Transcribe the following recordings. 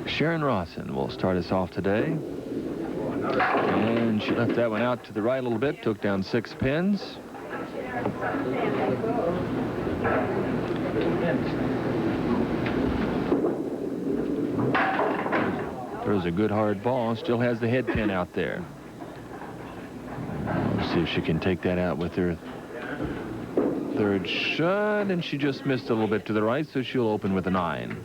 Sharon Rawson will start us off today. And she left that one out to the right a little bit, took down 6 pins. Throws a good hard ball, still has the head pin out there. Let's see if she can take that out with her third shot, and she just missed a little bit to the right, so she'll open with a 9.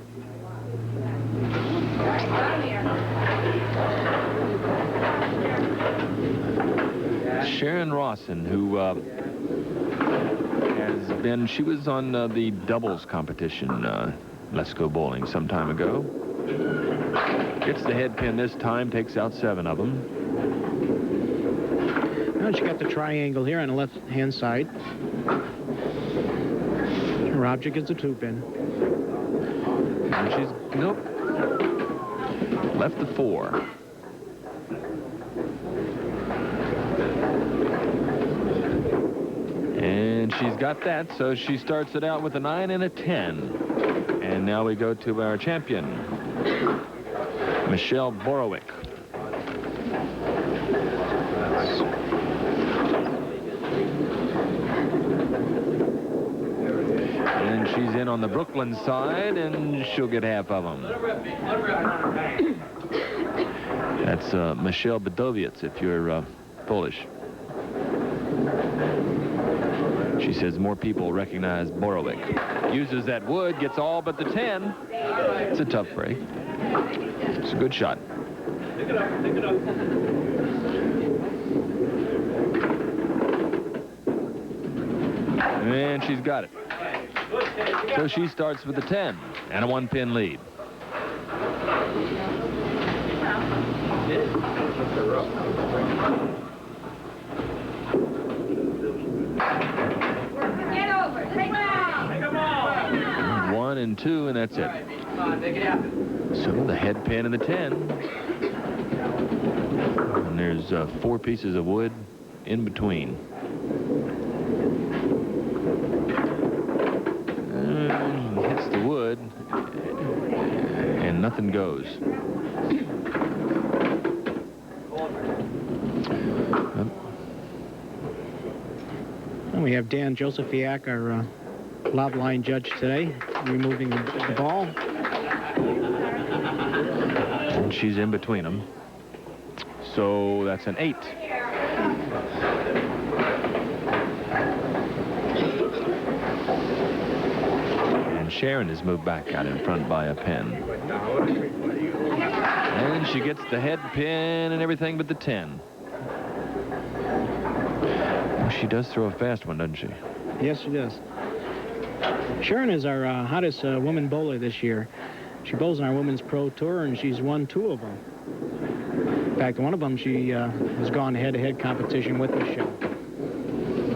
Sharon Rawson, who she was on the doubles competition, Let's Go Bowling, some time ago. Gets the head pin this time, takes out 7 of them. Well, she got the triangle here on the left-hand side. Her object is a 2-pin. And she's, nope, left the 4. And she's got that, so she starts it out with a 9 and a 10. And now we go to our champion, Michelle Borowiec. And she's in on the Brooklyn side, and she'll get half of them. That's Michelle Borowiec, if you're Polish. She says more people recognize Borowiec. Uses that wood, gets all but the 10. It's a tough break. It's a good shot. Pick it up, pick it up. And she's got it. So she starts with the 10 and a 1-pin lead. Get over. Take it out. 1 and 2, and that's it. So the head pin and the 10. And there's 4 pieces of wood in between. And hits the wood, and nothing goes. And we have Dan Josephiak, our lob line judge today, removing the ball. And she's in between them. So that's an 8. And Sharon is moved back out in front by a pin. And she gets the head pin and everything but the 10. Well, she does throw a fast one, doesn't she? Yes, she does. Sharon is our hottest woman bowler this year. She bowls on our Women's Pro Tour, and she's won 2 of them. In fact, one of them, she has gone head-to-head competition with Michelle.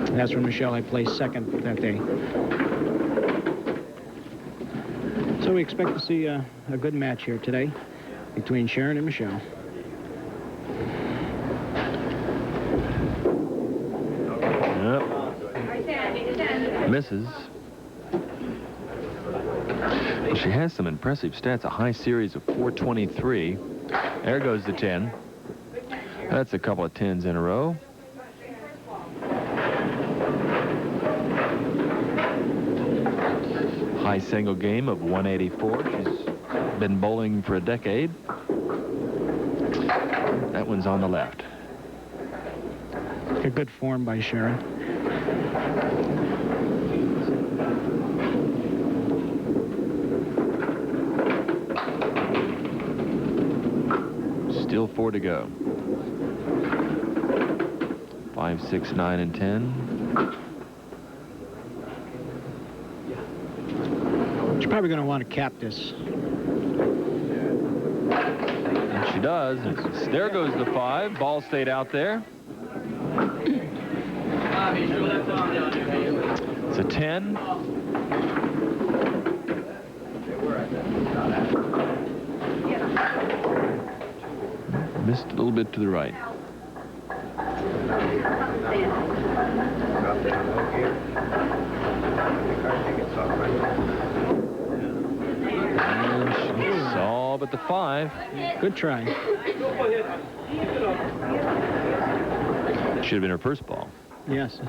And that's when Michelle had placed second that day. So we expect to see a good match here today between Sharon and Michelle. Yep. Misses. Well, she has some impressive stats, a high series of 423. There goes the 10. That's a couple of 10s in a row. High single game of 184. She's been bowling for a decade. That one's on the left. A good form by Sharon. Still 4 to go. 5, 6, 9, and 10. She's probably going to want to cap this. And she does. There goes the 5. Ball stayed out there. It's a 10. Missed a little bit to the right. And she with the 5. Good try. Should have been her first ball. Yes.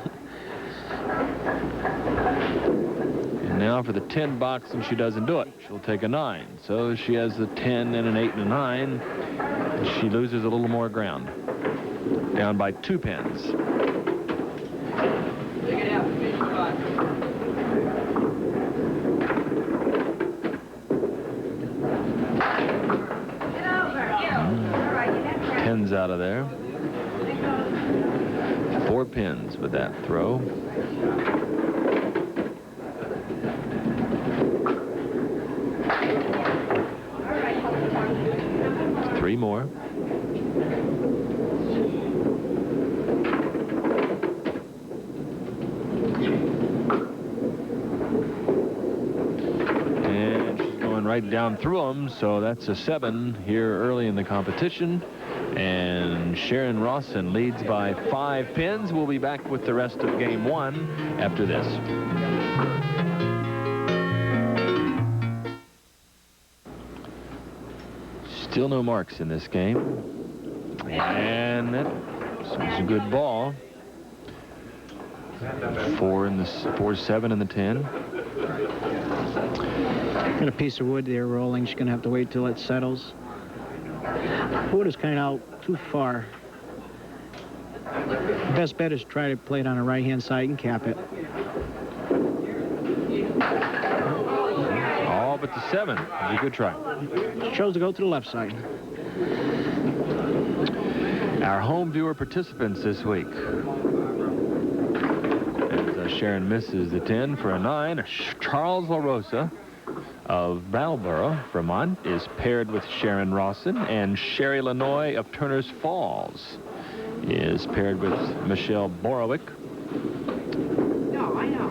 And now for the 10 box, and she doesn't do it. She'll take a 9. So she has the 10 and an 8 and a 9. And she loses a little more ground. Down by 2 pins. Take it out. Come on. Pins out of there. 4 pins with that throw. Three more. And she's going right down through them, so that's a 7 here early in the competition. And Sharon Rawson leads by 5 pins. We'll be back with the rest of game 1 after this. Still no marks in this game. And that's a good ball. 4-7 in the 10. Got a piece of wood there rolling. She's going to have to wait till it settles. Wood is kind of out too far. Best bet is to try to play it on the right-hand side and cap it. All but the 7. That's a good try. Chose to go to the left side. Our home viewer participants this week. As Sharon misses the 10 for a 9. Charles La Rosa of Brattleboro, Vermont, is paired with Sharon Rawson, and Sherry Lanoy of Turner's Falls is paired with Michelle Borowiec. No, I know.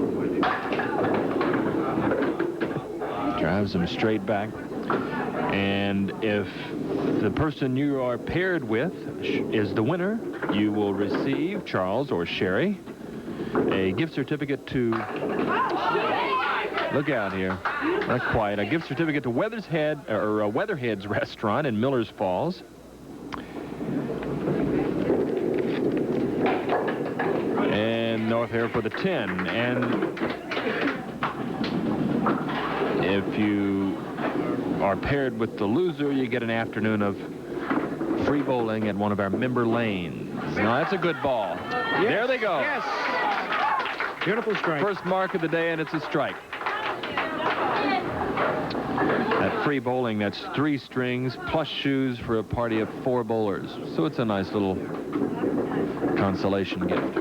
Drives them straight back. And if the person you are paired with is the winner, you will receive, Charles or Sherry, a gift certificate to... Look out here. Not quite. A gift certificate to Weatherhead's Restaurant in Miller's Falls. And North here for the 10. And if you are paired with the loser, you get an afternoon of free bowling at one of our member lanes. Now, that's a good ball. Yes. There they go. Yes. Beautiful strike. First mark of the day, and it's a strike. That free bowling, that's 3 strings plus shoes for a party of 4 bowlers. So it's a nice little consolation gift.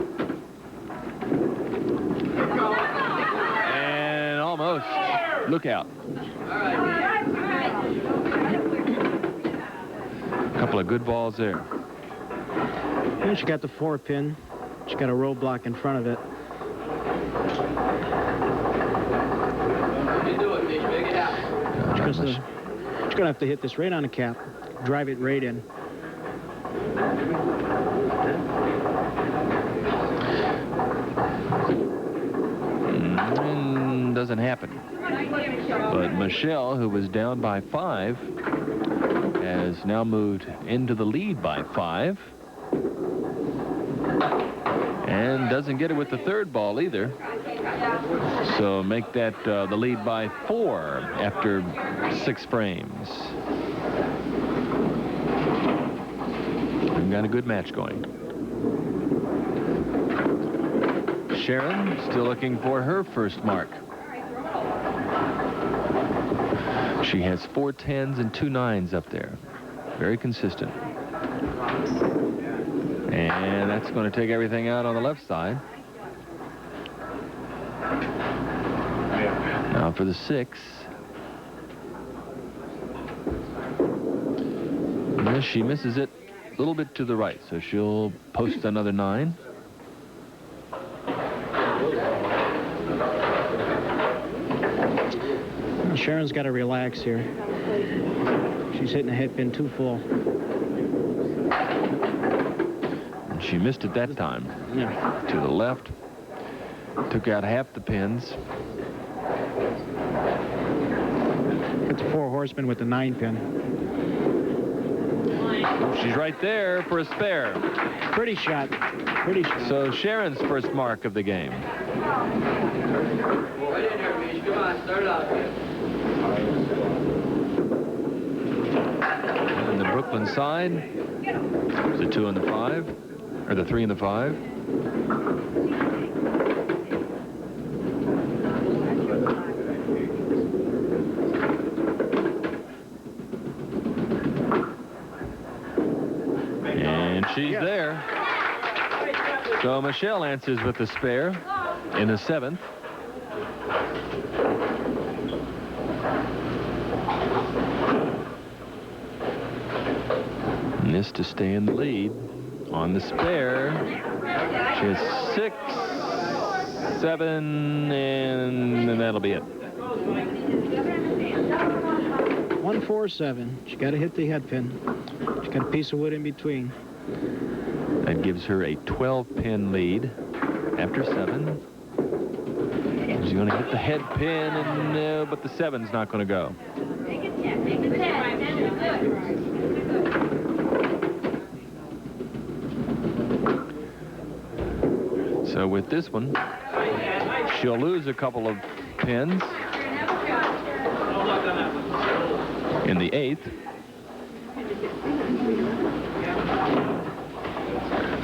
And almost. Look out. A couple of good balls there. And she got the 4 pin. She got a roadblock in front of it. She's going to have to hit this right on the cap. Drive it right in. Doesn't happen. But Michelle, who was down by 5, has now moved into the lead by 5. And doesn't get it with the 3rd ball either. So make that the lead by 4 after 6 frames. We've got a good match going. Sharon still looking for her first mark. She has 4 10s and 2 9s up there. Very consistent. And that's going to take everything out on the left side. Now for the 6. And she misses it a little bit to the right, so she'll post another 9. Sharon's got to relax here. She's hitting the head pin too full. And she missed it that time. Yeah. To the left. Took out half the pins. Hit the 4 horsemen with the 9-pin. She's right there for a spare. Pretty shot. Pretty shot. So Sharon's first mark of the game. Right in there, Mish. Come on, start out. And the Brooklyn side, the 2 and the 5, or the 3 and the 5. And she's there. So Michelle answers with the spare in the 7th. And this to stay in the lead on the spare. She has 6, 7, and that'll be it. 1-4-7. She got to hit the head pin. She got a piece of wood in between. That gives her a 12-pin lead after 7. She's going to hit the head pin, and but the 7's not going to go. So with this one, she'll lose a couple of pins in the 8th.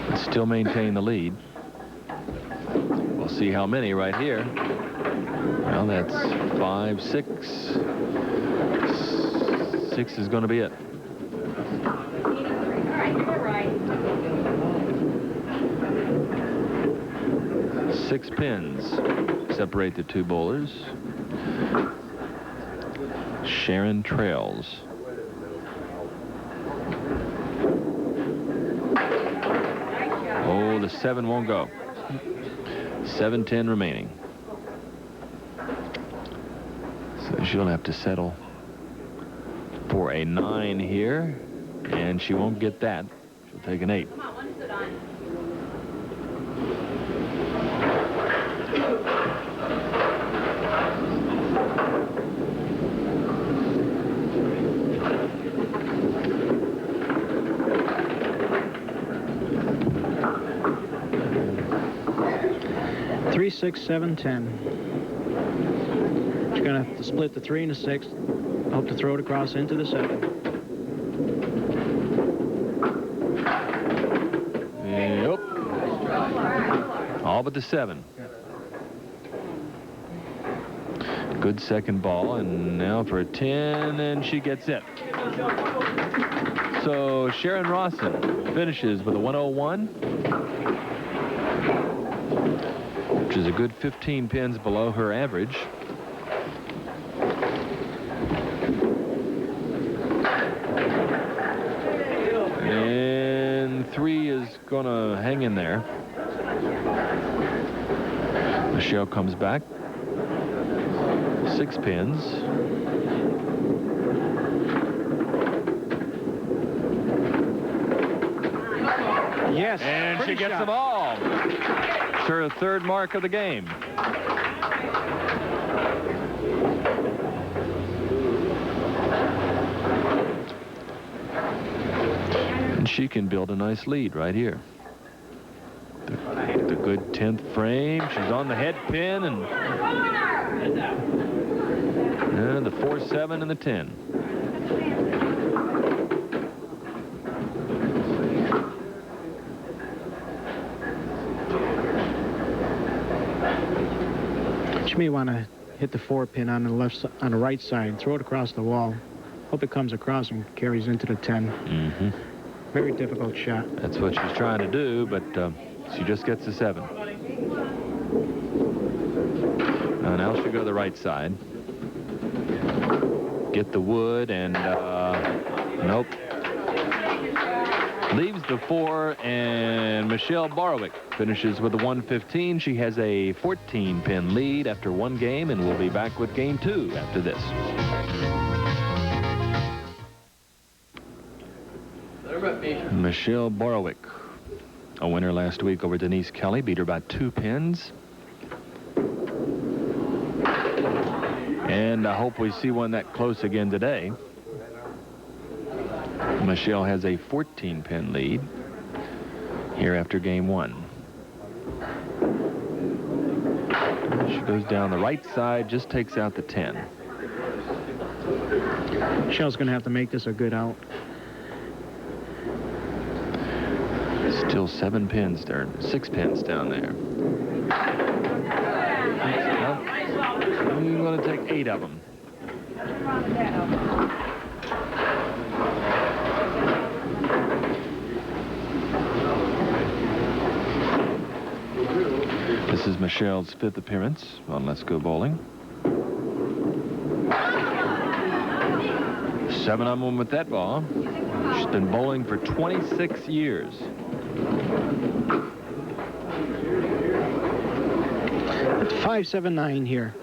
But still maintain the lead. We'll see how many right here. Well, that's 5, 6. 6 is going to be it. Six pins separate the two bowlers. Sharon trails. Oh, the 7 won't go. 7-10 remaining. So she'll have to settle for a 9 here, and she won't get that. She'll take an 8. Come on, one sit on. 3, 6, 7, 10. She's going to have to split the 3 and the 6. Hope to throw it across into the 7. Yep. All but the 7. Good second ball, and now for a 10, and she gets it. So Sharon Rawson finishes with a 101, which is a good 15 pins below her average. And 3 is going to hang in there. Michelle comes back. 6 pins. Yes. And she gets them all. It's her 3rd mark of the game. And she can build a nice lead right here. The good 10th frame. She's on the head pin, and the 4, 7, and the 10. She may want to hit the 4 pin on the right side, throw it across the wall. Hope it comes across and carries into the 10. Mm-hmm. Very difficult shot. That's what she's trying to do, but she just gets the 7. Now she'll go to the right side. Get the wood, and nope. Leaves the 4, and Michelle Borowiec finishes with a 115. She has a 14-pin lead after 1 game, and we'll be back with game 2 after this. Michelle Borowiec, a winner last week over Denise Kelly, beat her by 2 pins. And I hope we see one that close again today. Michelle has a 14-pin lead here after game 1. She goes down the right side, just takes out the 10. Michelle's going to have to make this a good out. Still 7 pins there, 6 pins down there. We're going to take 8 of them. This is Michelle's 5th appearance on Let's Go Bowling. 7 on 1 with that ball. She's been bowling for 26 years. It's 5-7-9 here.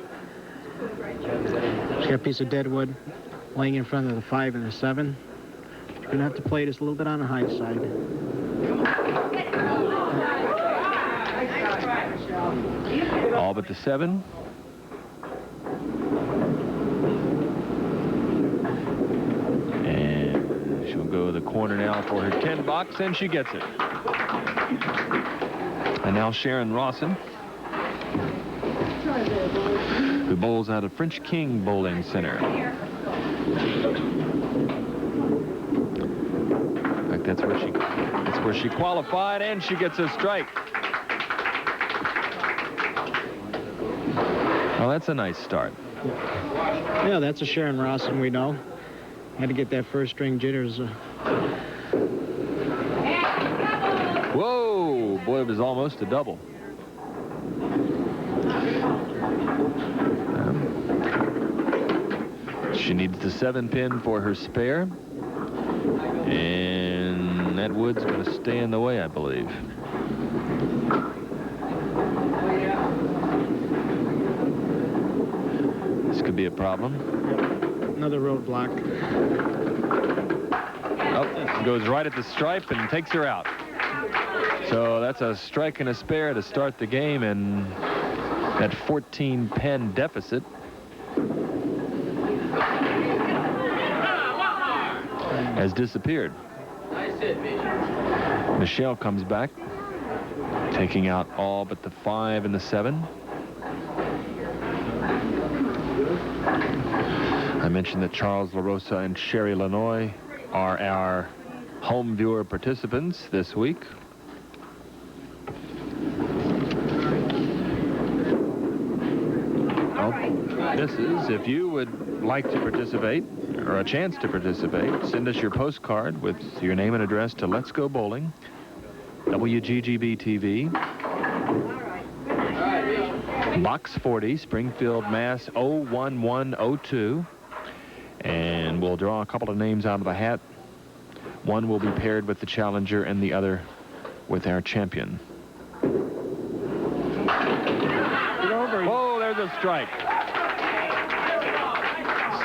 She's got a piece of dead wood laying in front of the 5 and the 7. She's going to have to play this a little bit on the high side. All but the 7. And she'll go to the corner now for her 10 box, and she gets it. And now Sharon Rawson, who bowls out of French King Bowling Center. In fact, that's where she qualified, and she gets a strike. Well, that's a nice start. Yeah, that's a Sharon Rawson we know. Had to get that first string jitters. Whoa, boy, it was almost a double. She needs the 7-pin for her spare. And that wood's going to stay in the way, I believe. This could be a problem. Another roadblock. Oh, goes right at the stripe and takes her out. So that's a strike and a spare to start the game, and that 14-pin deficit has disappeared. Michelle comes back, taking out all but the 5 and the 7. I mentioned that Charles LaRosa and Sherry Lanoy are our home viewer participants this week. This is, if you would like to participate, or a chance to participate, send us your postcard with your name and address to Let's Go Bowling, WGGB TV, Box 40, Springfield, Mass. 01102, and we'll draw a couple of names out of the hat. One will be paired with the challenger and the other with our champion. Whoa, there's a strike.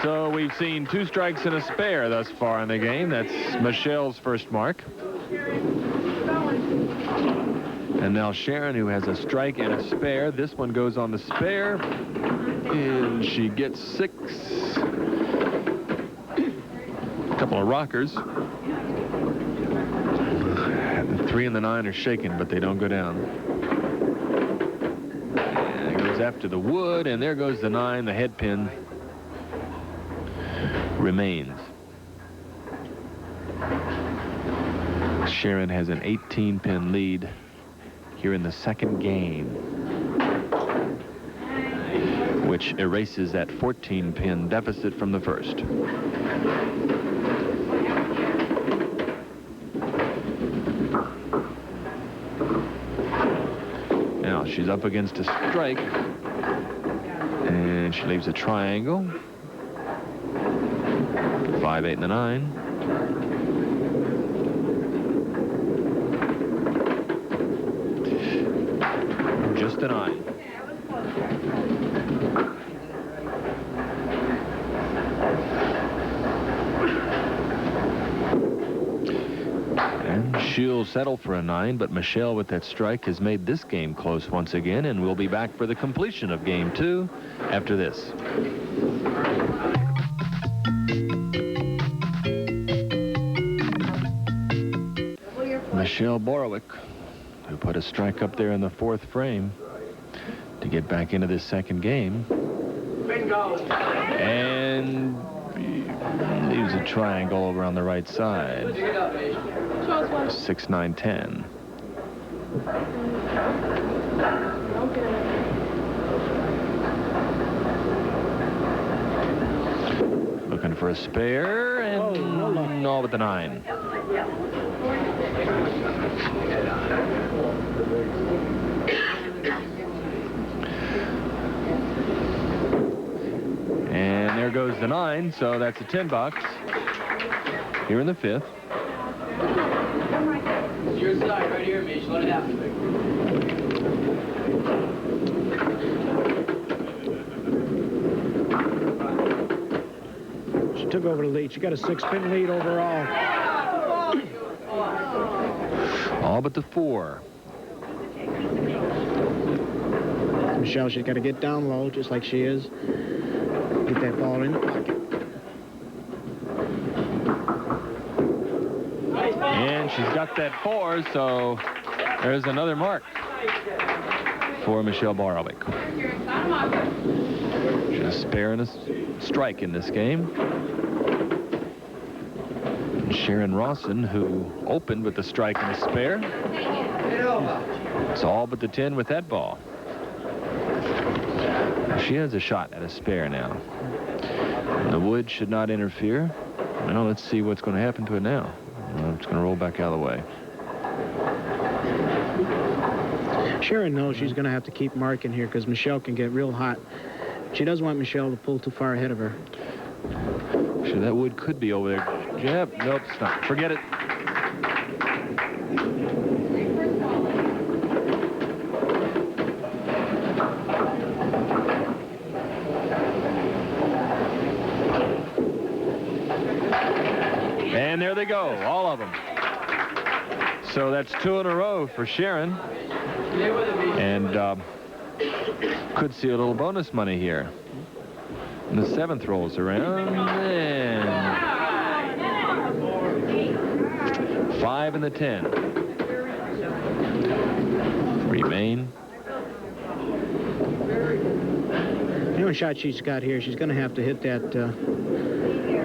So we've seen 2 strikes and a spare thus far in the game. That's Michelle's first mark. And now Sharon, who has a strike and a spare. This one goes on the spare, and she gets 6. A couple of rockers. The 3 and the 9 are shaking, but they don't go down. And it goes after the wood, and there goes the 9. The head pin remains. Sharon has an 18-pin lead here in the second game, which erases that 14-pin deficit from the first. Now she's up against a strike, and she leaves a triangle. 5, 8, and the 9. Just a 9. And She'll settle for a 9, but Michelle with that strike has made this game close once again, and we'll be back for the completion of game 2 after this. Michelle Borowiec, who put a strike up there in the 4th frame to get back into this second game. Bingo. And leaves a triangle over on the right side. 6, 9, 10. Looking for a spare, and all but the 9. And there goes the 9, so that's a 10 bucks here in the 5th. It's your side right here, Mitch. Let it happen. She took over the lead. She got a 6-pin lead overall. All but the 4. Michelle, she's got to get down low, just like she is. Get that ball in the pocket. And she's got that 4, so there's another mark for Michelle Borowiec. She's a spare and a strike in this game. And Sharon Rawson, who opened with the strike and a spare. It's all but the 10 with that ball. She has a shot at a spare now. The wood should not interfere. Well, let's see what's going to happen to it now. It's going to roll back out of the way. Sharon knows she's going to have to keep marking here because Michelle can get real hot. She doesn't want Michelle to pull too far ahead of her. Sure, that wood could be over there. Yep, nope, it's not. Forget it. And there they go, all of them. So that's 2 in a row for Sharon. And could see a little bonus money here. And the 7th rolls around, and 5 and the 10 remain. The only shot she's got here, she's going to have to hit that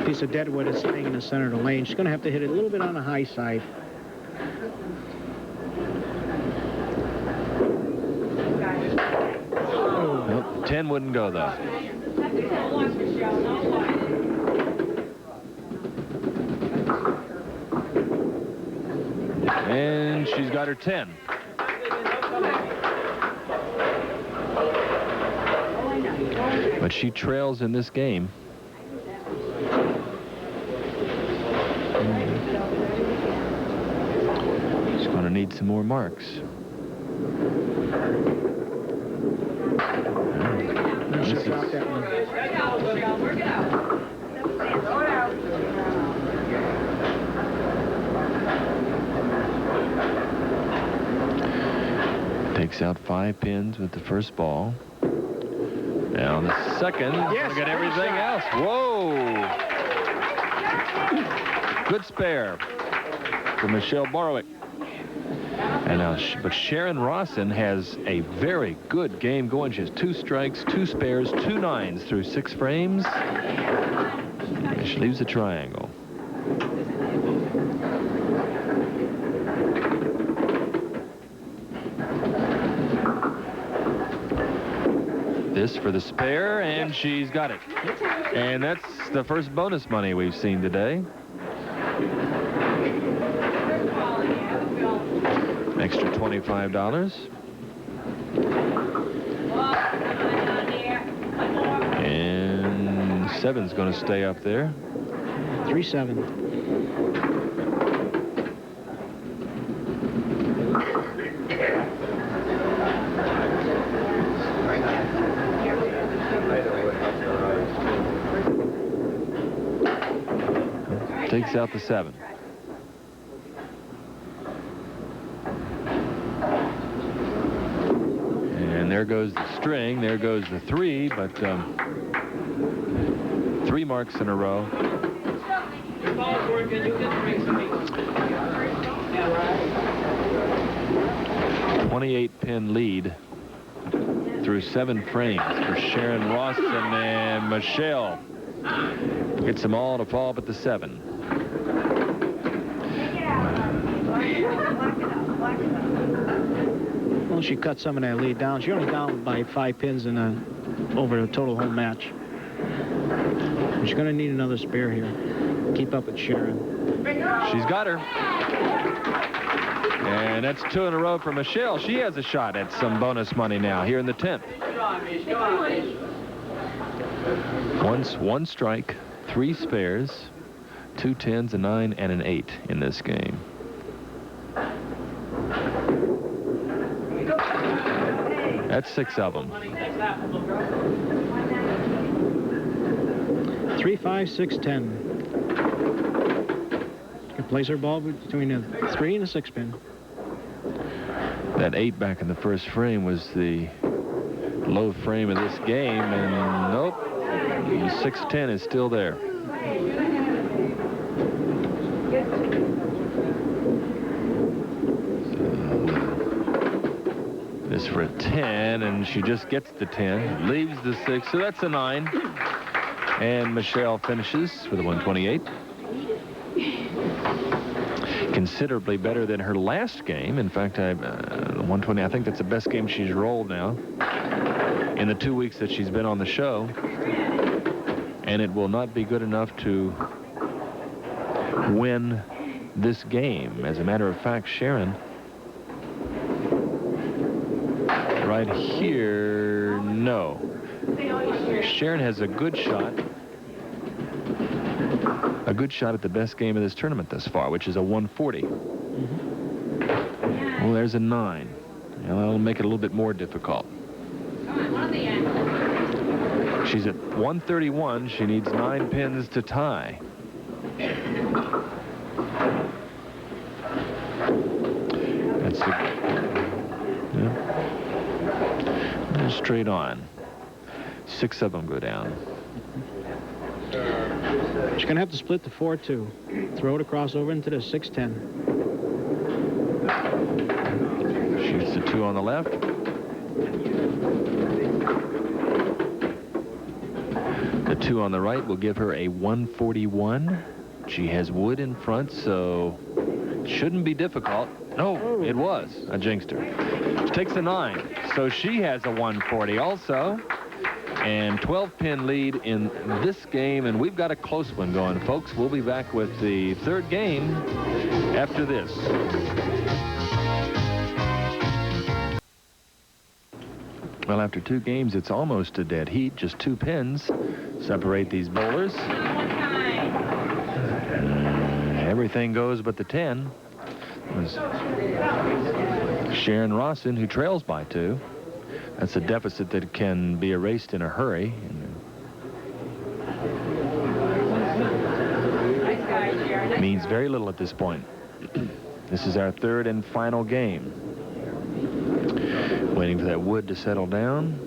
piece of deadwood that's laying in the center of the lane. She's going to have to hit it a little bit on the high side. Well, 10 wouldn't go, though. And she's got her 10. But she trails in this game. She's going to need some more marks. She'll drop that one. Takes out 5 pins with the first ball. Now the second, yes, look at everything else. Whoa! Good spare for Michelle Borowiec. And now, but Sharon Rawson has a very good game going. She has 2 strikes, 2 spares, 2 9s through 6 frames. And she leaves a triangle. This for the spare, and she's got it. And that's the first bonus money we've seen today. Extra $25. And 7's going to stay up there. 3-7. Takes out the 7. And there goes the string. There goes the 3, but 3 marks in a row. 28-pin lead through 7 frames for Sharon Rawson, and Michelle gets them all to fall but the 7. Well, she cut some of that lead down. She only down by 5 pins in over the total whole match. She's going to need another spare here. Keep up with Sharon. She's got her. And that's 2 in a row for Michelle. She has a shot at some bonus money now here in the 10th. One strike, 3 spares, 2 10s, a 9, and an 8 in this game. That's 6 of them. 3, 5, 6, 10. You place her ball between a 3 and a 6 pin. That 8 back in the first frame was the low frame of this game, and nope, the 6-10 is still there. This for a 10, and she just gets the 10, leaves the 6, so that's a 9. And Michelle finishes with a 128. Considerably better than her last game. In fact, 120, I think that's the best game she's rolled now in the 2 weeks that she's been on the show. And it will not be good enough to win this game. As a matter of fact, Sharon, right here, no. Sharon has a good shot at the best game of this tournament thus far, which is a 140. Well, there's a 9. Well, that'll make it a little bit more difficult. She's at 131. She needs 9 pins to tie. That's straight on. 6 of them go down. She's going to have to split the 4-2. Throw it across over into the 6-10. Shoots the 2 on the left. The 2 on the right will give her a 141. She has wood in front, so it shouldn't be difficult. No, it was. I jinxed her. She takes a 9, so she has a 140 also. And 12-pin lead in this game, and we've got a close one going, folks. We'll be back with the 3rd game after this. Well, after 2 games, it's almost a dead heat. Just 2 pins separate these bowlers. Everything goes but the 10. It was Sharon Rawson who trails by 2. That's a deficit that can be erased in a hurry. It means very little at this point. This is our 3rd and final game. Waiting for that wood to settle down.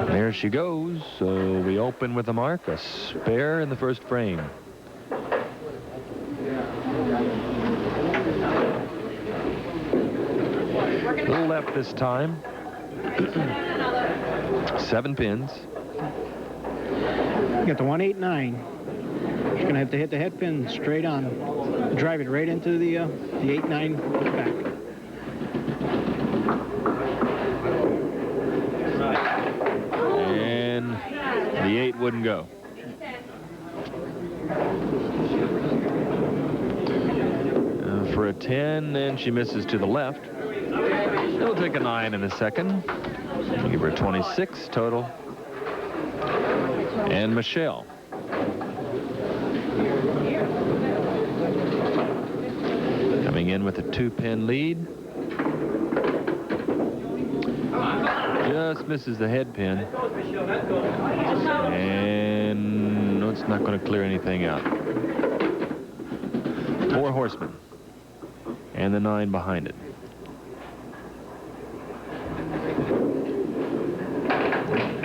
There she goes. So we open with a mark, a spare in the first frame. A little left this time. 7 pins. You got the 189. She's going to have to hit the head pin straight on. Drive it right into the 8-9 back. And the 8 wouldn't go. For a 10, and she misses to the left. It'll take a 9 in a second. Give her 26 total. And Michelle. Coming in with a 2-pin lead. just misses the head pin. And no, it's not going to clear anything out. 4 horsemen. And the 9 behind it.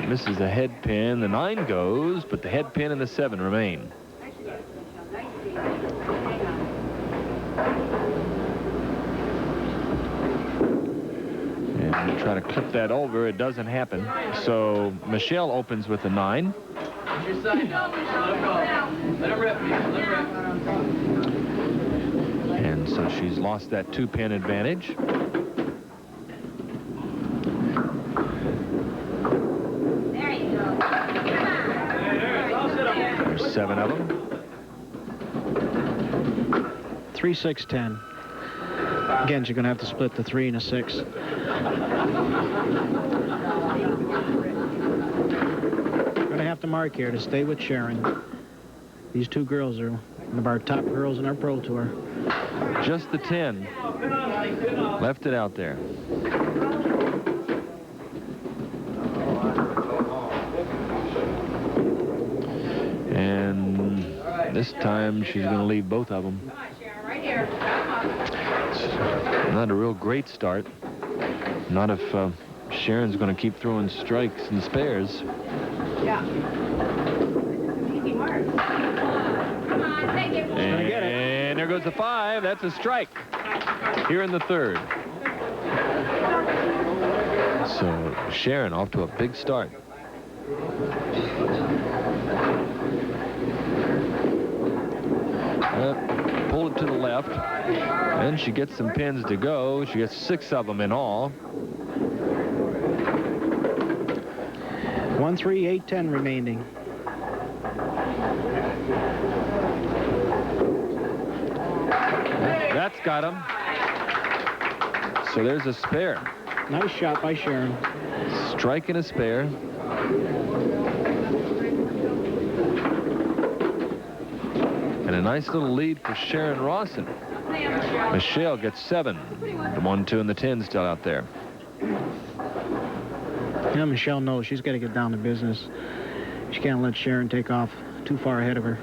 Misses the head pin. The 9 goes, but the head pin and the 7 remain. And try to clip that over. It doesn't happen. So Michelle opens with the 9. Your side now, Michelle. Let him go. Let him rip, Michelle. Let him rip. And so she's lost that 2-pin advantage. There you go. There's 7 of them. 3, 6, 10. Again, she's going to have to split the 3 and a 6. Going to have to mark here to stay with Sharon. These 2 girls are one of our top girls in our pro tour. Just the 10. Left it out there. And this time she's going to leave both of them. It's not a real great start. Not if Sharon's going to keep throwing strikes and spares. Yeah. Easy mark. Come on, take it. And there goes the 5. That's a strike here in the 3rd. So Sharon off to a big start. Pulled it to the left. And she gets some pins to go. She gets 6 of them in all. 1, 3, 8, 10 remaining. That's got him. So there's a spare. Nice shot by Sharon. Strike and a spare. And a nice little lead for Sharon Rawson. Michelle gets 7. The 1, 2, and the 10 still out there. You know, Michelle knows she's got to get down to business. She can't let Sharon take off too far ahead of her.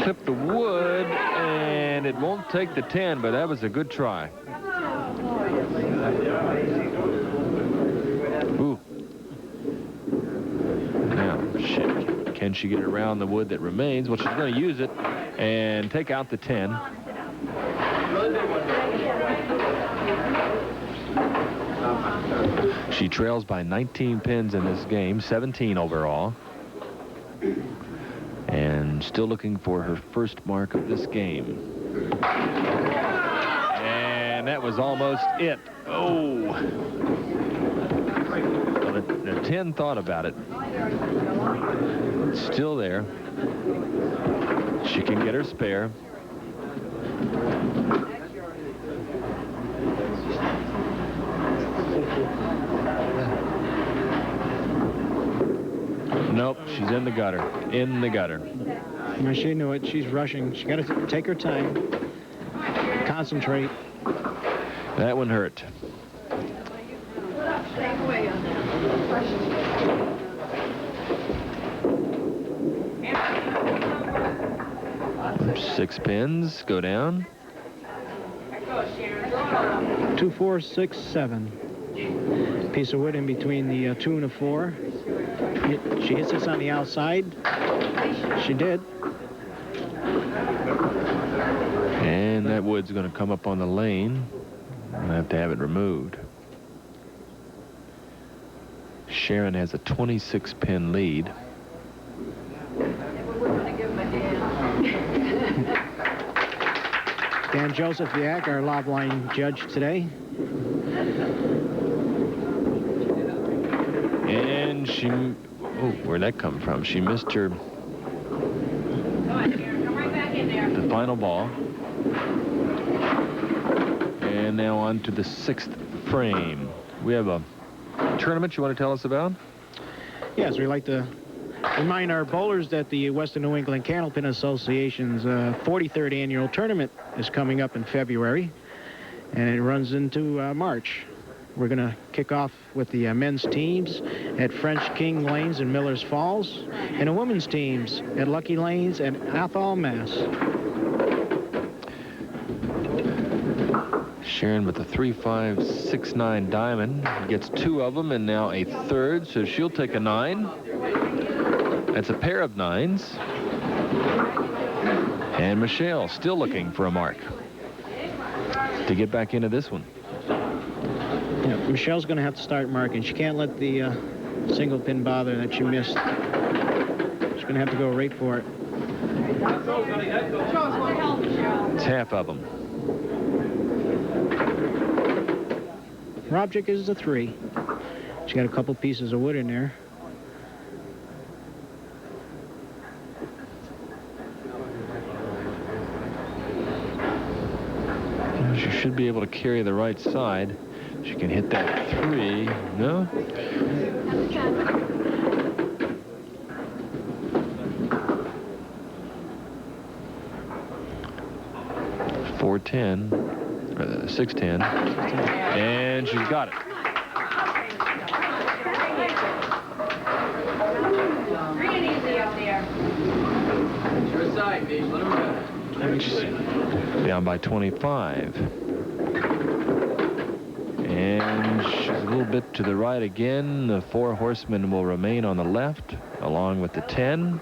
Clip the wood, and it won't take the 10, but that was a good try. Ooh. Now, can she get around the wood that remains? Well, she's going to use it and take out the 10. She trails by 19 pins in this game, 17 overall. And still looking for her first mark of this game. And that was almost it. Oh. Well, the 10 thought about it. It's still there. She can get her spare. Nope, she's in the gutter. In the gutter. Well, she knew it. She's rushing. She got to take her time. Concentrate. That one hurt. Six pins go down. 2, 4, 6, 7. Piece of wood in between the 2 and a 4. She hits this on the outside. She did. And that wood's going to come up on the lane. I'm going to have to have it removed. Sharon has a 26-pin lead. Dan Josephiak, our lob line judge today. And she, oh, where'd that come from? She missed her, the final ball. And now on to the 6th frame. We have a tournament you want to tell us about? Yes, we like to Remind our bowlers that the Western New England Candlepin Association's 43rd annual tournament is coming up in February, and it runs into March. We're going to kick off with the men's teams at French King Lanes in Millers Falls, and the women's teams at Lucky Lanes and Athol, Mass. Sharon with the 3-5-6-9 diamond gets 2 of them and now a third, so she'll take a 9. That's a pair of 9s. And Michelle still looking for a mark to get back into this one. Yeah, Michelle's going to have to start marking. She can't let the single pin bother that she missed. She's going to have to go right for it. It's half of them. Her object is the 3. She got a couple pieces of wood in there. She should be able to carry the right side. She can hit that 3. No? .410, or 610, and she's got it. Your side, Beach. Let him go. Down by 25. And she's a little bit to the right again. The 4 horsemen will remain on the left, along with the 10.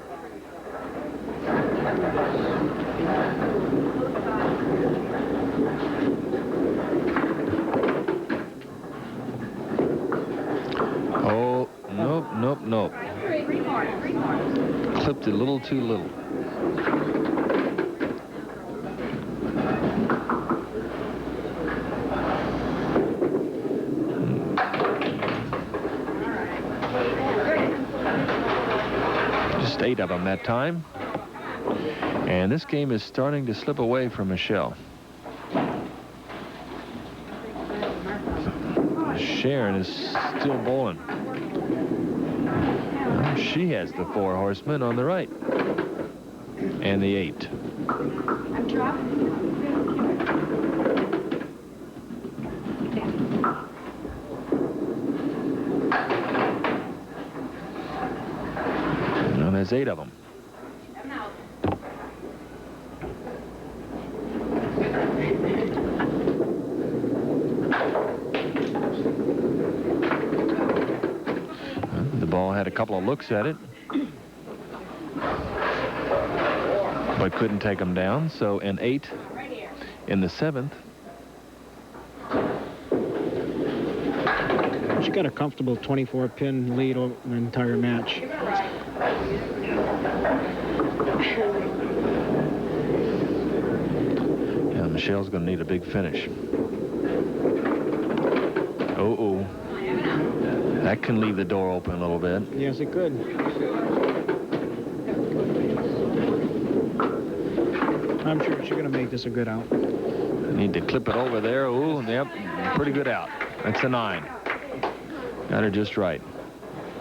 Oh, nope, nope, nope. Clipped it a little too little. Just 8 of them that time. And this game is starting to slip away from Michelle. Sharon is still bowling. She has the 4 horsemen on the right. And the 8. And there's 8 of them. The ball had a couple of looks at it, but couldn't take them down. So an 8 in the 7th. She got a comfortable 24-pin lead over the entire match. Yeah, Michelle's going to need a big finish. Oh. That can leave the door open a little bit. Yes, it could. I'm sure she's going to make this a good out. Need to clip it over there. Ooh, yep, pretty good out. That's a 9. Got her just right.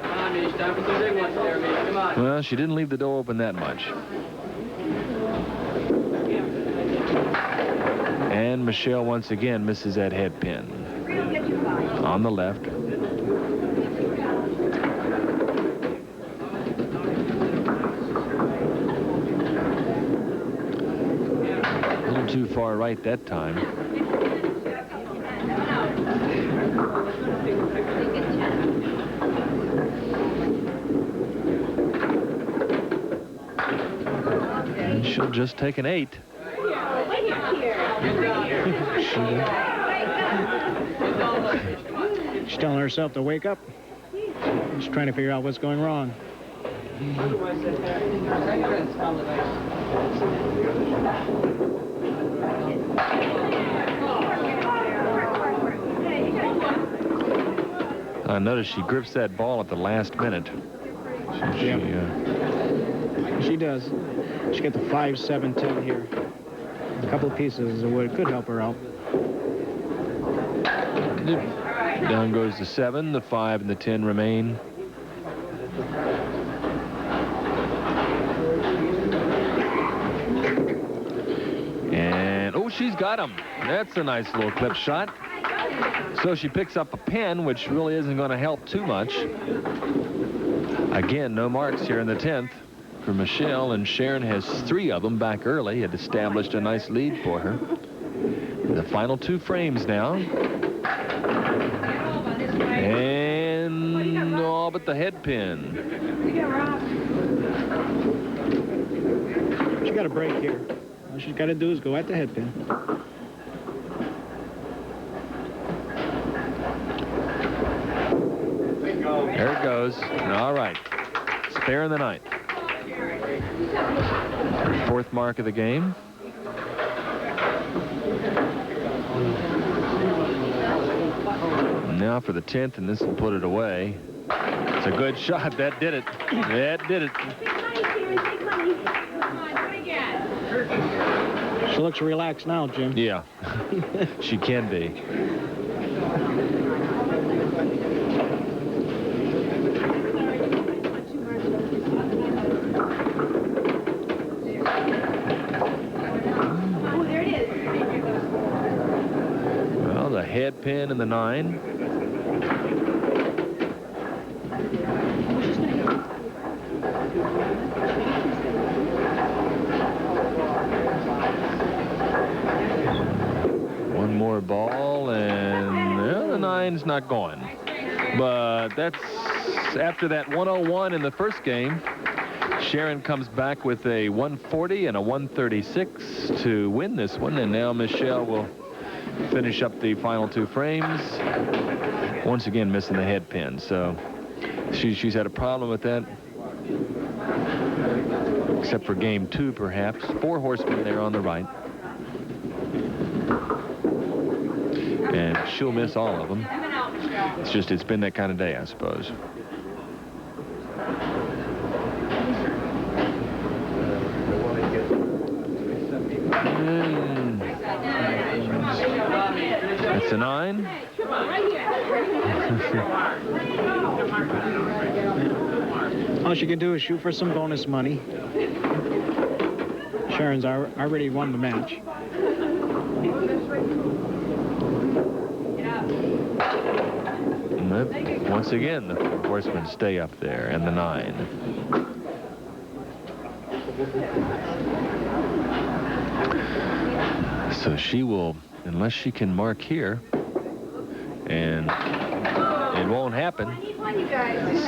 Come on, Beach. Time for some big ones there, Beach. Come on. Well, she didn't leave the door open that much. And Michelle once again misses that head pin. On the left. A little too far right that time. And she'll just take an 8. She's telling herself to wake up. She's trying to figure out what's going wrong. I noticed she grips that ball at the last minute. She does. She got the 5, 7, 10 here. A couple of pieces of wood could help her out. Down goes the 7, the 5, and the 10 remain. she's got him. That's a nice little clip shot. So she picks up a pin, which really isn't going to help too much. Again, no marks here in the 10th for Michelle, and Sharon has 3 of them back early. It established a nice lead for her. The final 2 frames now. And all but the head pin. She got a break here. All she's got to do is go at the head pin. There it goes. All right. Spare in the 9th. Her 4th mark of the game. Now for the 10th, and this will put it away. It's a good shot. That did it. That did it. She looks relaxed now, Jim. Yeah. She can be. Well, the head pin in the 9. One more ball, and well, the 9's not going. But that's after that 101 in the first game. Sharon comes back with a 140 and a 136 to win this one, and now Michelle will finish up the final 2 frames. Once again, missing the head pin, so she's had a problem with that. Except for game 2, perhaps. 4 horsemen there on the right. And she'll miss all of them. It's just, it's been that kind of day, I suppose. And that's a 9. All she can do is shoot for some bonus money. Sharon's already won the match. Once again, the horsemen stay up there, and the 9. So she will, unless she can mark here, and it won't happen.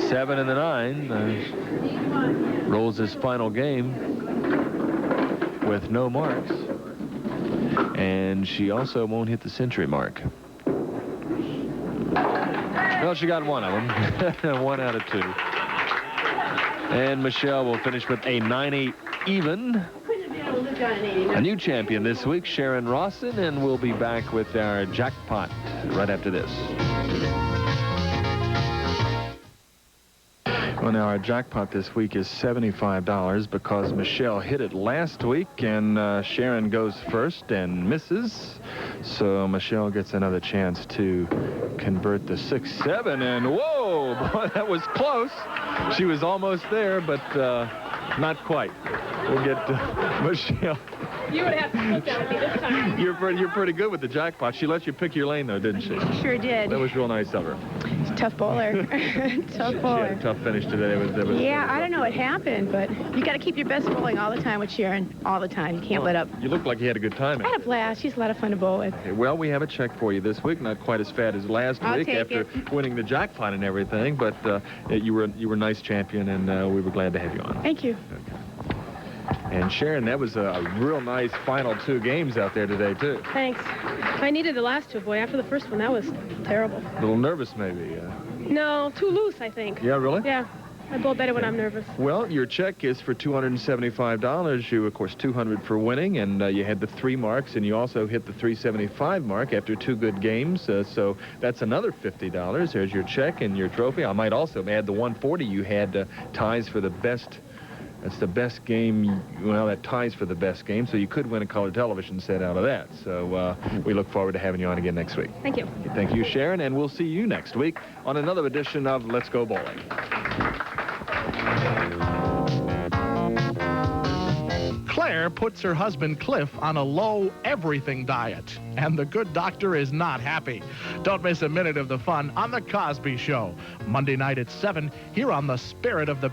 7 and the 9 rolls his final game with no marks, and she also won't hit the century mark. Well, she got one of them. 1 out of 2. And Michelle will finish with a 90 even. A new champion this week, Sharon Rawson, and we'll be back with our jackpot right after this. Well, now our jackpot this week is $75 because Michelle hit it last week, and Sharon goes first and misses. So Michelle gets another chance to convert the 6-7, and whoa, boy, that was close. She was almost there, but not quite. We'll get Michelle. You would have to look at me this time. You're pretty good with the jackpot. She let you pick your lane, though, didn't she? Sure did. That was real nice of her. Tough bowler. Tough She bowler. had a tough finish today. Yeah, I don't know what happened, but you got to keep your best bowling all the time with Sharon. All the time. You can't let up. You look like you had a good time. I had a blast. She's a lot of fun to bowl with. Okay, well, we have a check for you this week. Not quite as fat as last I'll week take after winning the jackpot and everything, but you were a nice champion, and we were glad to have you on. Thank you. Okay. And Sharon, that was a real nice final 2 games out there today, too. Thanks. I needed the last 2, boy. After the first one, that was terrible. A little nervous, maybe. No, too loose, I think. Yeah, really? Yeah. I bowl better when I'm nervous. Well, your check is for $275. You, of course, $200 for winning, and you had the 3 marks, and you also hit the 375 mark after 2 good games. So that's another $50. There's your check and your trophy. I might also add the 140 you had ties for the best. That's the best game. Well, that ties for the best game, so you could win a color television set out of that. So we look forward to having you on again next week. Thank you. Thank you, Sharon, and we'll see you next week on another edition of Let's Go Bowling. Claire puts her husband Cliff on a low everything diet, and the good doctor is not happy. Don't miss a minute of the fun on The Cosby Show, Monday night at 7, here on the Spirit of the